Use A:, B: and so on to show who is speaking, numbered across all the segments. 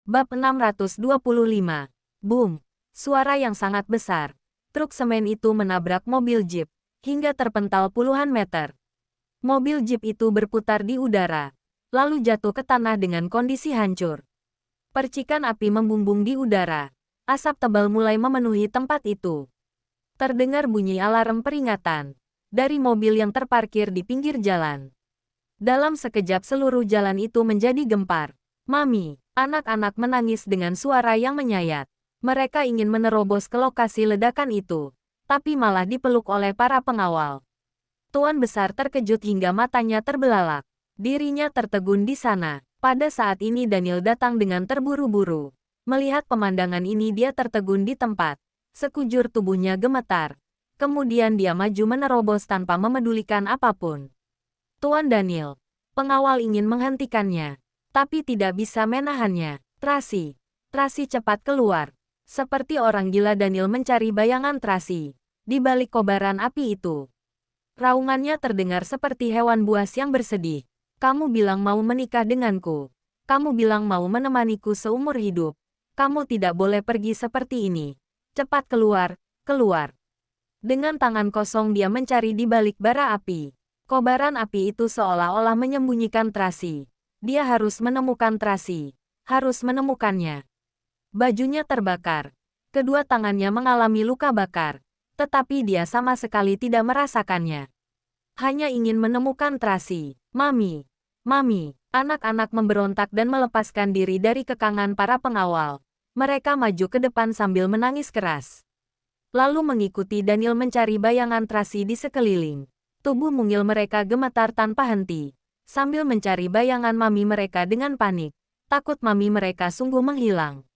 A: Bab 625. Boom! Suara yang sangat besar. Truk semen itu menabrak mobil jeep, hingga terpental puluhan meter. Mobil jeep itu berputar di udara, lalu jatuh ke tanah dengan kondisi hancur. Percikan api membumbung di udara. Asap tebal mulai memenuhi tempat itu. Terdengar bunyi alarm peringatan dari mobil yang terparkir di pinggir jalan. Dalam sekejap seluruh jalan itu menjadi gempar. Mami, anak-anak menangis dengan suara yang menyayat. Mereka ingin menerobos ke lokasi ledakan itu, tapi malah dipeluk oleh para pengawal. Tuan besar terkejut hingga matanya terbelalak. Dirinya tertegun di sana. Pada saat ini Daniel datang dengan terburu-buru. Melihat pemandangan ini dia tertegun di tempat. Sekujur tubuhnya gemetar. Kemudian dia maju menerobos tanpa memedulikan apapun. Tuan Daniel, pengawal ingin menghentikannya, tapi tidak bisa menahannya. Tracy cepat keluar. Seperti orang gila Daniel mencari bayangan Tracy di balik kobaran api itu. Raungannya terdengar seperti hewan buas yang bersedih. Kamu bilang mau menikah denganku. Kamu bilang mau menemaniku seumur hidup. Kamu tidak boleh pergi seperti ini. Cepat keluar, keluar. Dengan tangan kosong dia mencari di balik bara api. Kobaran api itu seolah-olah menyembunyikan Tracy. Dia harus menemukan Tracy. Harus menemukannya. Bajunya terbakar. Kedua tangannya mengalami luka bakar. Tetapi dia sama sekali tidak merasakannya. Hanya ingin menemukan Tracy. Mami. Mami. Anak-anak memberontak dan melepaskan diri dari kekangan para pengawal. Mereka maju ke depan sambil menangis keras. Lalu mengikuti Daniel mencari bayangan Tracy di sekeliling. Tubuh mungil mereka gemetar tanpa henti. Sambil mencari bayangan mami mereka dengan panik. Takut mami mereka sungguh menghilang.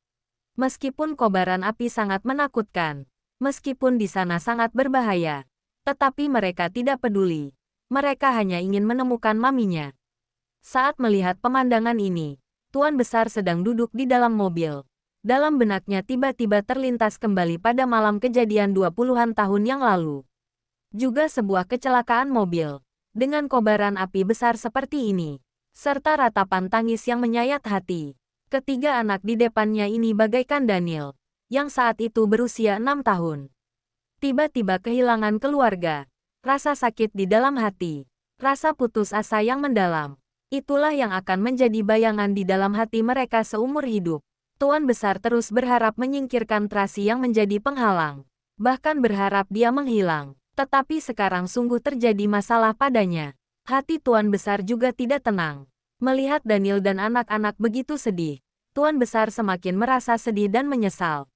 A: Meskipun kobaran api sangat menakutkan. Meskipun di sana sangat berbahaya. Tetapi mereka tidak peduli. Mereka hanya ingin menemukan maminya. Saat melihat pemandangan ini, Tuan Besar sedang duduk di dalam mobil. Dalam benaknya tiba-tiba terlintas kembali pada malam kejadian 20-an tahun yang lalu. Juga sebuah kecelakaan mobil. Dengan kobaran api besar seperti ini. Serta ratapan tangis yang menyayat hati. Ketiga anak di depannya ini bagaikan Daniel. Yang saat itu berusia 6 tahun. Tiba-tiba kehilangan keluarga. Rasa sakit di dalam hati. Rasa putus asa yang mendalam. Itulah yang akan menjadi bayangan di dalam hati mereka seumur hidup. Tuan Besar terus berharap menyingkirkan Tracy yang menjadi penghalang. Bahkan berharap dia menghilang. Tetapi sekarang sungguh terjadi masalah padanya. Hati Tuan Besar juga tidak tenang. Melihat Daniel dan anak-anak begitu sedih, Tuan Besar semakin merasa sedih dan menyesal.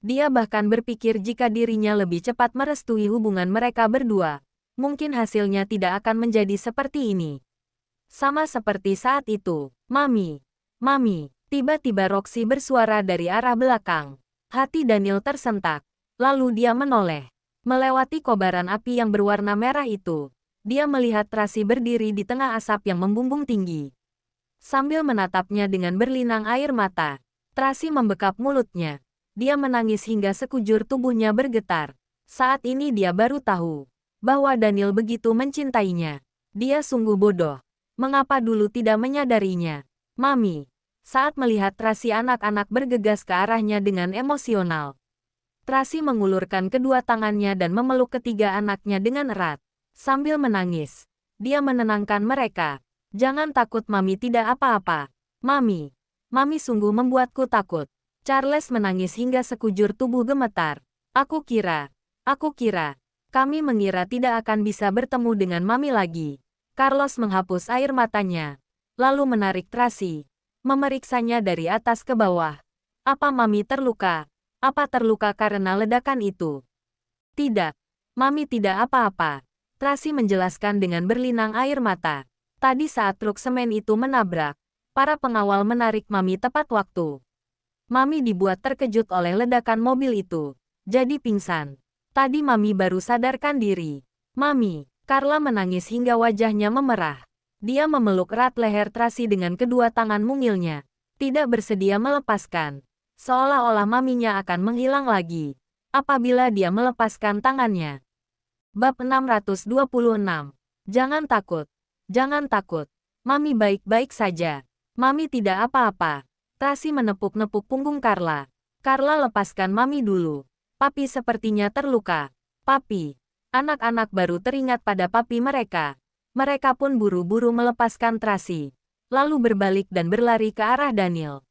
A: Dia bahkan berpikir jika dirinya lebih cepat merestui hubungan mereka berdua, mungkin hasilnya tidak akan menjadi seperti ini. Sama seperti saat itu, Mami. Tiba-tiba Roxy bersuara dari arah belakang. Hati Daniel tersentak. Lalu dia menoleh. Melewati kobaran api yang berwarna merah itu, dia melihat Tracy berdiri di tengah asap yang membumbung tinggi. Sambil menatapnya dengan berlinang air mata, Tracy membekap mulutnya. Dia menangis hingga sekujur tubuhnya bergetar. Saat ini dia baru tahu bahwa Daniel begitu mencintainya. Dia sungguh bodoh. Mengapa dulu tidak menyadarinya? Mami. Saat melihat Tracy, anak-anak bergegas ke arahnya dengan emosional. Tracy mengulurkan kedua tangannya dan memeluk ketiga anaknya dengan erat. Sambil menangis, dia menenangkan mereka. Jangan takut Mami, tidak apa-apa. Mami sungguh membuatku takut. Charles menangis hingga sekujur tubuh gemetar. Aku kira, kami mengira tidak akan bisa bertemu dengan Mami lagi. Carlos menghapus air matanya, lalu menarik Tracy. Memeriksanya dari atas ke bawah. Apa Mami terluka? Apa terluka karena ledakan itu? Tidak. Mami tidak apa-apa. Tracy menjelaskan dengan berlinang air mata. Tadi saat truk semen itu menabrak, para pengawal menarik Mami tepat waktu. Mami dibuat terkejut oleh ledakan mobil itu. Jadi pingsan. Tadi Mami baru sadarkan diri. Mami. Carla menangis hingga wajahnya memerah. Dia memeluk erat leher Tracy dengan kedua tangan mungilnya. Tidak bersedia melepaskan. Seolah-olah maminya akan menghilang lagi apabila dia melepaskan tangannya. Bab 626. Jangan takut. Mami baik-baik saja. Mami tidak apa-apa. Tracy menepuk-nepuk punggung Carla. Carla, lepaskan Mami dulu. Papi sepertinya terluka. Papi. Anak-anak baru teringat pada papi mereka. Mereka pun buru-buru melepaskan Tracy. Lalu berbalik dan berlari ke arah Daniel.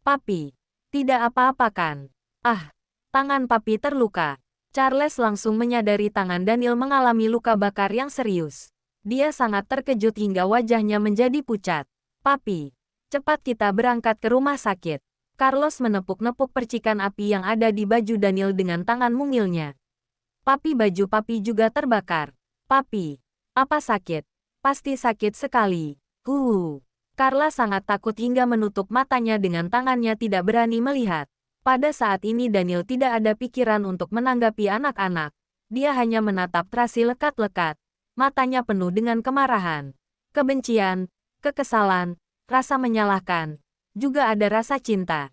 A: Papi. Tidak apa-apa kan? Ah. Tangan papi terluka. Charles langsung menyadari tangan Daniel mengalami luka bakar yang serius. Dia sangat terkejut hingga wajahnya menjadi pucat. Papi. Cepat kita berangkat ke rumah sakit. Carlos menepuk-nepuk percikan api yang ada di baju Daniel dengan tangan mungilnya. Papi, baju papi juga terbakar. Papi. Apa sakit? Pasti sakit sekali. Carla sangat takut hingga menutup matanya dengan tangannya, tidak berani melihat. Pada saat ini Daniel tidak ada pikiran untuk menanggapi anak-anak. Dia hanya menatap Tracy lekat-lekat. Matanya penuh dengan kemarahan, kebencian, kekesalan, rasa menyalahkan, juga ada rasa cinta.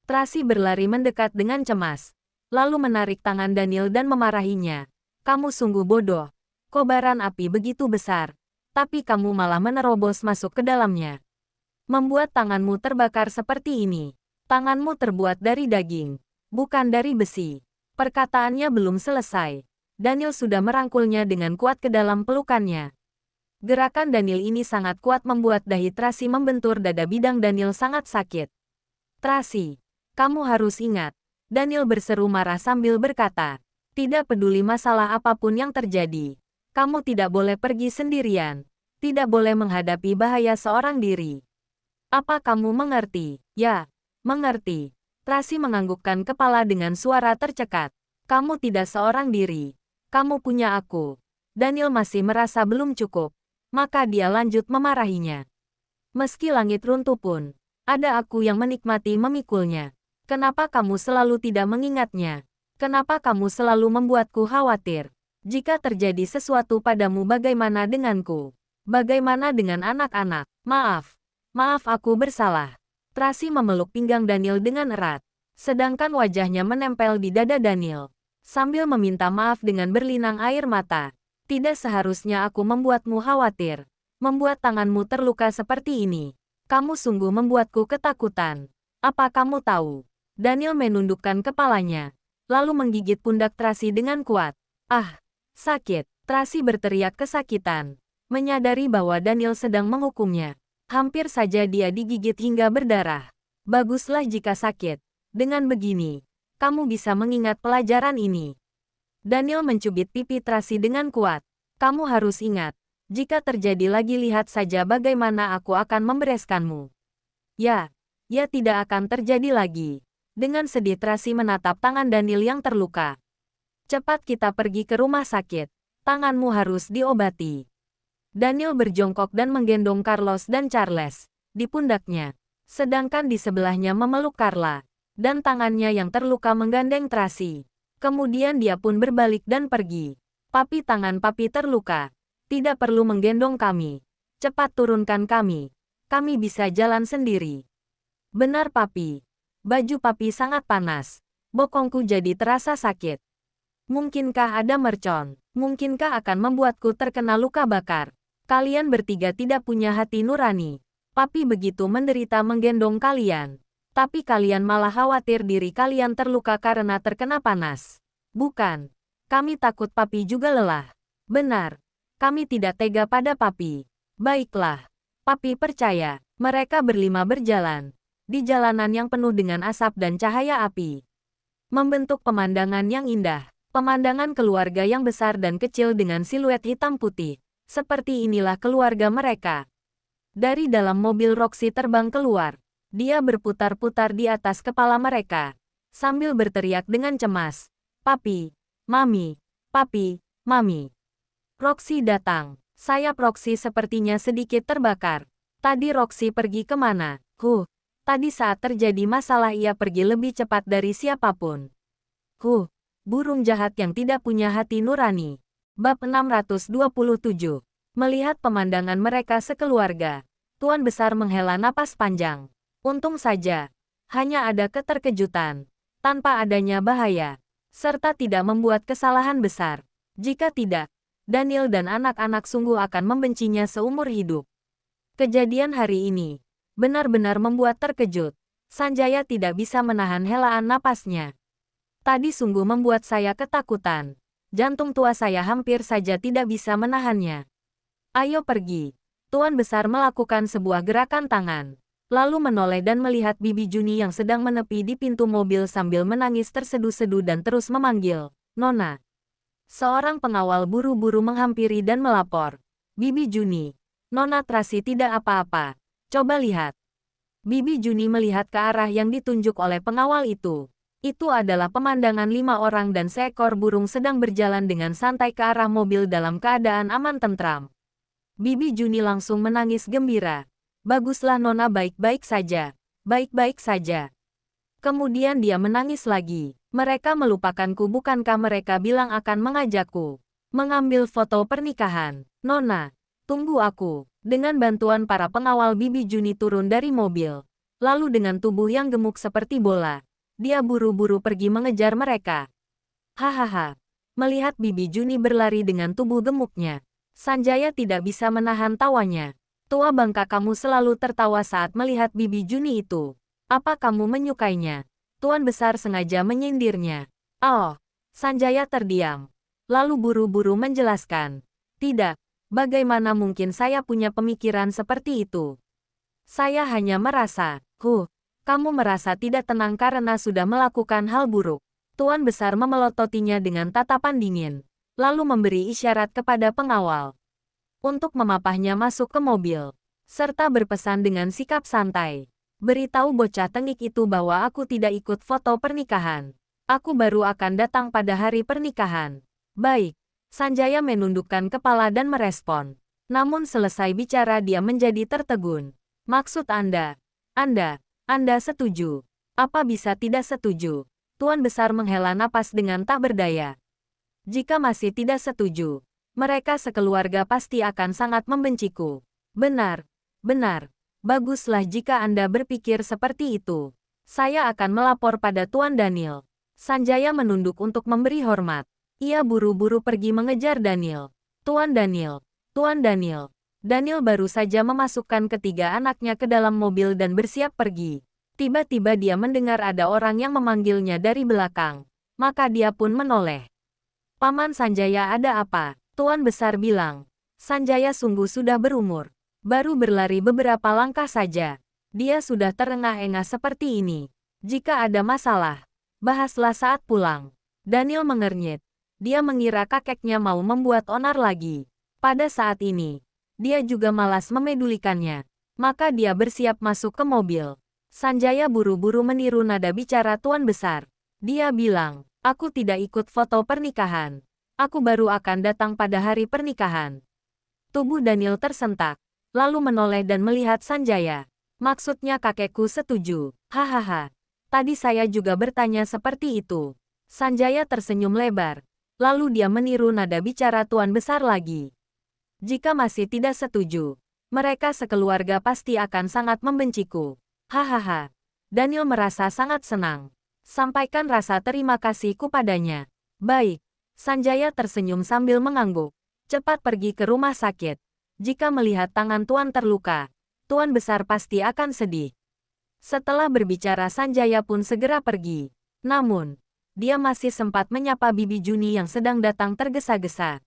A: Tracy berlari mendekat dengan cemas, lalu menarik tangan Daniel dan memarahinya. Kamu sungguh bodoh. Kobaran api begitu besar, tapi kamu malah menerobos masuk ke dalamnya. Membuat tanganmu terbakar seperti ini. Tanganmu terbuat dari daging, bukan dari besi. Perkataannya belum selesai. Daniel sudah merangkulnya dengan kuat ke dalam pelukannya. Gerakan Daniel ini sangat kuat membuat dahi Tracy membentur dada bidang Daniel sangat sakit. Tracy, kamu harus ingat. Daniel berseru marah sambil berkata, tidak peduli masalah apapun yang terjadi. Kamu tidak boleh pergi sendirian. Tidak boleh menghadapi bahaya seorang diri. Apa kamu mengerti? Ya, mengerti. Tracy menganggukkan kepala dengan suara tercekat. Kamu tidak seorang diri. Kamu punya aku. Daniel masih merasa belum cukup. Maka dia lanjut memarahinya. Meski langit runtuh pun, ada aku yang menikmati memikulnya. Kenapa kamu selalu tidak mengingatnya? Kenapa kamu selalu membuatku khawatir? Jika terjadi sesuatu padamu, bagaimana denganku? Bagaimana dengan anak-anak? Maaf. Maaf, aku bersalah. Tracy memeluk pinggang Daniel dengan erat. Sedangkan wajahnya menempel di dada Daniel. Sambil meminta maaf dengan berlinang air mata. Tidak seharusnya aku membuatmu khawatir. Membuat tanganmu terluka seperti ini. Kamu sungguh membuatku ketakutan. Apa kamu tahu? Daniel menundukkan kepalanya. Lalu menggigit pundak Tracy dengan kuat. Ah, sakit. Tracy berteriak kesakitan. Menyadari bahwa Daniel sedang menghukumnya. Hampir saja dia digigit hingga berdarah. Baguslah jika sakit. Dengan begini, kamu bisa mengingat pelajaran ini. Daniel mencubit pipi Tracy dengan kuat. Kamu harus ingat, jika terjadi lagi lihat saja bagaimana aku akan membereskanmu. Ya tidak akan terjadi lagi. Dengan sedih Tracy menatap tangan Daniel yang terluka. Cepat kita pergi ke rumah sakit. Tanganmu harus diobati. Daniel berjongkok dan menggendong Carlos dan Charles di pundaknya. Sedangkan di sebelahnya memeluk Carla. Dan tangannya yang terluka menggandeng Tracy. Kemudian dia pun berbalik dan pergi. Papi, tangan papi terluka. Tidak perlu menggendong kami. Cepat turunkan kami. Kami bisa jalan sendiri. Benar papi. Baju papi sangat panas. Bokongku jadi terasa sakit. Mungkinkah ada mercon? Mungkinkah akan membuatku terkena luka bakar? Kalian bertiga tidak punya hati nurani. Papi begitu menderita menggendong kalian. Tapi kalian malah khawatir diri kalian terluka karena terkena panas. Bukan. Kami takut papi juga lelah. Benar. Kami tidak tega pada papi. Baiklah. Papi percaya. Mereka berlima berjalan. Di jalanan yang penuh dengan asap dan cahaya api. Membentuk pemandangan yang indah. Pemandangan keluarga yang besar dan kecil dengan siluet hitam putih. Seperti inilah keluarga mereka. Dari dalam mobil Roxy terbang keluar. Dia berputar-putar di atas kepala mereka, sambil berteriak dengan cemas. Papi, Mami, Papi, Mami. Roxy datang. Sayap Roxy sepertinya sedikit terbakar. Tadi Roxy pergi kemana? Tadi saat terjadi masalah ia pergi lebih cepat dari siapapun. Burung jahat yang tidak punya hati nurani. Bab 627. Melihat pemandangan mereka sekeluarga, Tuan Besar menghela napas panjang. Untung saja, hanya ada keterkejutan, tanpa adanya bahaya, serta tidak membuat kesalahan besar. Jika tidak, Daniel dan anak-anak sungguh akan membencinya seumur hidup. Kejadian hari ini benar-benar membuat terkejut. Sanjaya tidak bisa menahan helaan napasnya. Tadi sungguh membuat saya ketakutan. Jantung tua saya hampir saja tidak bisa menahannya. Ayo pergi. Tuan Besar melakukan sebuah gerakan tangan. Lalu menoleh dan melihat Bibi Juni yang sedang menepi di pintu mobil sambil menangis terseduh-seduh dan terus memanggil, "Nona." Seorang pengawal buru-buru menghampiri dan melapor, "Bibi Juni, Nona Tracy tidak apa-apa. Coba lihat." Bibi Juni melihat ke arah yang ditunjuk oleh pengawal itu. Itu adalah pemandangan 5 orang dan seekor burung sedang berjalan dengan santai ke arah mobil dalam keadaan aman tentram. Bibi Juni langsung menangis gembira. "Baguslah Nona, baik-baik saja. Baik-baik saja." Kemudian dia menangis lagi. "Mereka melupakanku, bukankah mereka bilang akan mengajakku mengambil foto pernikahan? Nona, tunggu aku." Dengan bantuan para pengawal, Bibi Juni turun dari mobil. Lalu dengan tubuh yang gemuk seperti bola, dia buru-buru pergi mengejar mereka. Hahaha. Melihat Bibi Juni berlari dengan tubuh gemuknya, Sanjaya tidak bisa menahan tawanya. "Tua bangka, kamu selalu tertawa saat melihat Bibi Juni itu. Apa kamu menyukainya?" Tuan Besar sengaja menyindirnya. "Oh." Sanjaya terdiam. Lalu buru-buru menjelaskan. "Tidak, bagaimana mungkin saya punya pemikiran seperti itu? Saya hanya merasa, kamu merasa tidak tenang karena sudah melakukan hal buruk." Tuan Besar memelototinya dengan tatapan dingin, lalu memberi isyarat kepada pengawal untuk memapahnya masuk ke mobil, serta berpesan dengan sikap santai, "Beritahu bocah tengik itu bahwa aku tidak ikut foto pernikahan. Aku baru akan datang pada hari pernikahan." "Baik." Sanjaya menundukkan kepala dan merespon. Namun selesai bicara dia menjadi tertegun. "Maksud Anda setuju? Apa bisa tidak setuju?" Tuan Besar menghela napas dengan tak berdaya. "Jika masih tidak setuju, mereka sekeluarga pasti akan sangat membenciku." Benar. Baguslah jika Anda berpikir seperti itu. Saya akan melapor pada Tuan Daniel." Sanjaya menunduk untuk memberi hormat. Ia buru-buru pergi mengejar Daniel. Tuan Daniel. Daniel baru saja memasukkan ketiga anaknya ke dalam mobil dan bersiap pergi. Tiba-tiba dia mendengar ada orang yang memanggilnya dari belakang. Maka dia pun menoleh. "Paman Sanjaya, ada apa?" Tuan Besar bilang. Sanjaya sungguh sudah berumur. Baru berlari beberapa langkah saja. Dia sudah terengah-engah seperti ini. "Jika ada masalah, bahaslah saat pulang." Daniel mengernyit. Dia mengira kakeknya mau membuat onar lagi. Pada saat ini, dia juga malas memedulikannya. Maka dia bersiap masuk ke mobil. Sanjaya buru-buru meniru nada bicara Tuan Besar. Dia bilang, "Aku tidak ikut foto pernikahan. Aku baru akan datang pada hari pernikahan." Tubuh Daniel tersentak, lalu menoleh dan melihat Sanjaya. "Maksudnya kakekku setuju." "Hahaha. Tadi saya juga bertanya seperti itu." Sanjaya tersenyum lebar. Lalu dia meniru nada bicara Tuan Besar lagi. "Jika masih tidak setuju, mereka sekeluarga pasti akan sangat membenciku." Hahaha. Daniel merasa sangat senang. "Sampaikan rasa terima kasihku padanya." "Baik." Sanjaya tersenyum sambil mengangguk. "Cepat pergi ke rumah sakit. Jika melihat tangan Tuan terluka, Tuan Besar pasti akan sedih." Setelah berbicara Sanjaya pun segera pergi. Namun, dia masih sempat menyapa Bibi Juni yang sedang datang tergesa-gesa.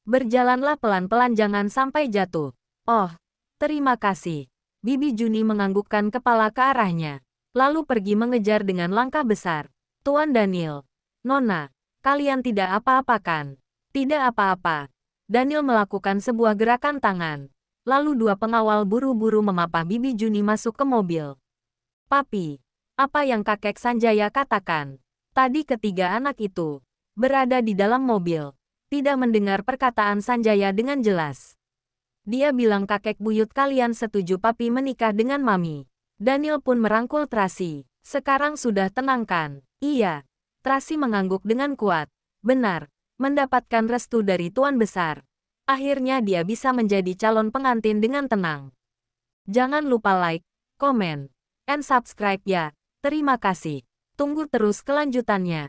A: "Berjalanlah pelan-pelan, jangan sampai jatuh." "Oh, terima kasih." Bibi Juni menganggukkan kepala ke arahnya, lalu pergi mengejar dengan langkah besar. "Tuan Daniel, Nona, kalian tidak apa-apa kan?" "Tidak apa-apa." Daniel melakukan sebuah gerakan tangan. Lalu dua pengawal buru-buru memapah Bibi Juni masuk ke mobil. "Papi, apa yang kakek Sanjaya katakan?" Tadi ketiga anak itu berada di dalam mobil, tidak mendengar perkataan Sanjaya dengan jelas. "Dia bilang kakek buyut kalian setuju papi menikah dengan mami." Daniel pun merangkul Tracy. "Sekarang sudah tenang kan?" "Iya." Tracy mengangguk dengan kuat. "Benar, mendapatkan restu dari Tuan Besar. Akhirnya dia bisa menjadi calon pengantin dengan tenang." Jangan lupa like, komen, and subscribe ya. Terima kasih. Tunggu terus kelanjutannya.